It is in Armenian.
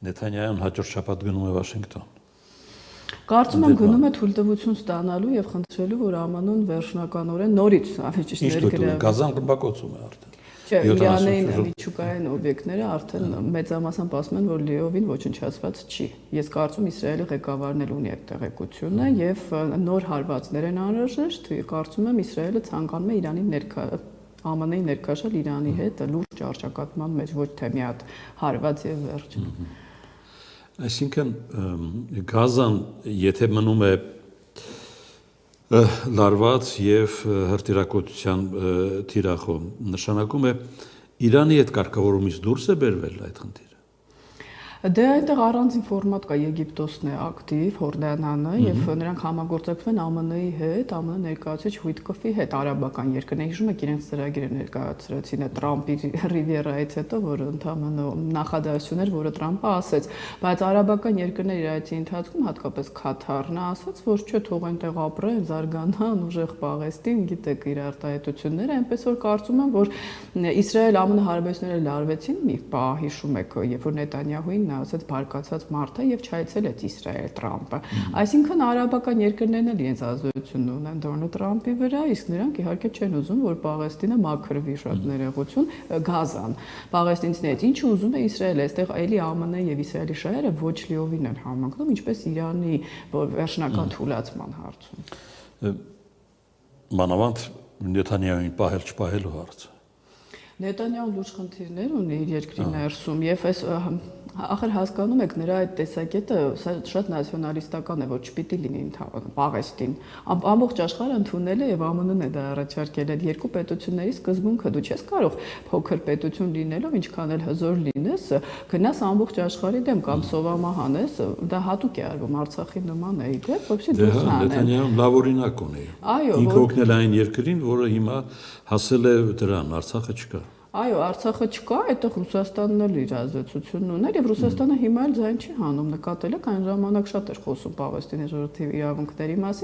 Նեթանյահուն հաջորդ շաբաթ գնում է Վաշինգտոն։ Կարծում եմ գնում է թույլտվություն ստանալու եւ խնդրելու, որ ԱՄՆ-ն վերջնականորեն նորից ավելի ներգրավի։ Գազան ռմբակոծում է արդեն։ Չէ, Իրանային միջուկային օբյեկտները արդեն մեծամասամբ ասում են, որ լիովին ոչնչացված չի։ Ես կարծում Իսրայելի ղեկավարն էլ ունի այդ տեղեկությունը եւ նոր հարվածներ են անհրաժեշտ։ Կարծում եմ Իսրայելը ցանկանում է Իրանի ԱՄՆ-ի ներքաշել Իրանի հետ լուրջ առճակատման մեջ, ոչ թե մի հատ հարված եւ վերջ։ Այսինքն Գազան, եթե մնում է լարված եւ հրթիռակոծության թիրախում, նշանակում է Իրանի հետ կարգավորումից դուրս է բերվել այդ խնդիրը։ Դե այնտեղ առանձին ֆորմատ կա, Եգիպտոսն է ակտիվ, Հորդանանը եւ նրանք համագործակցում են ԱՄՆ-ի հետ, ԱՄՆ ներկայացուցիչ Հույթկոֆի հետ, արաբական երկրներ, հիշում եք իրենց ծրագիրը ներկայացրեցին այդ Տրամպի Ռիվիերայից հետո, որ ընդհանուր նախադասություն էր, որը Տրամպը ասեց, բայց արաբական երկրները իր այցի ընթացքում, հատկապես Քաթարն ասաց, որ չէ, թող այնտեղ ապրեն, զարգանան, ուժեղ Պաղեստին, գիտեք իր արտահայտությունները, այնպես որ կարծում եմ, որ Իսրայել-ԱՄՆ հարաբերությունները լարվեցին մի պահ, հիշում եք, երբ որ Նետանյահուին նա ասաց բարկացած մարդ է եւ չայցելեց Իսրայել Տրամպը։ Այսինքն արաբական երկրներն էլ իրենց ազդեցությունն ունեն Դոնալդ Տրամպի վրա, իսկ նրանք իհարկե չեն ուզում, որ Պաղեստինը մաքրվի, շատ ներողություն, Գազան պաղեստինցիներից։ Ինչը ուզում է Իսրայելը, այստեղ էլի ԱՄՆ եւ Իսրայելի շահերը ոչ լիովին են համընկնում, ինչպես Իրանի վերջնական թուլացման հարցում։ Մանավանդ Նեթանյահուին պահել չպահելու հարցը։ Նետանյահուն լուրջ խնդիրներ ունի իր երկրի ներսում եւ այս ախր հասկանում եք նրա այդ տեսակետը շատ նացիոնալիստական է, որ չպիտի լինի Պաղեստին։ Ամբողջ աշխարհը ընդունել է եւ ԱՄՆ-ն է դա առաջարկել այդ երկու պետությունների սկզբունքը։ Դու չես կարող փոքր պետություն լինելով, ինչքան էլ հզոր լինես, գնաս ամբողջ աշխարհի դեմ կամ սովամահանես, դա հատուկ է արվում Արցախի նման է իդեպ, որովհետեւ դուրս հանեն։ Նեթանյահուն լավ օրինակ ունի։ Ինքը օգնել այն երկրին, որը հիմա հասել է դրան, Արցախը չկա։ Այո, Արցախը չկա, այդտեղ Ռուսաստանն էլ իր ազդեցությունն ուներ եւ Ռուսաստանը հիմա էլ ձայն չի հանում, նկատել եք այն ժամանակ շատ էր խոսում Պաղեստինի ժողովրդի իրավունքների մասին,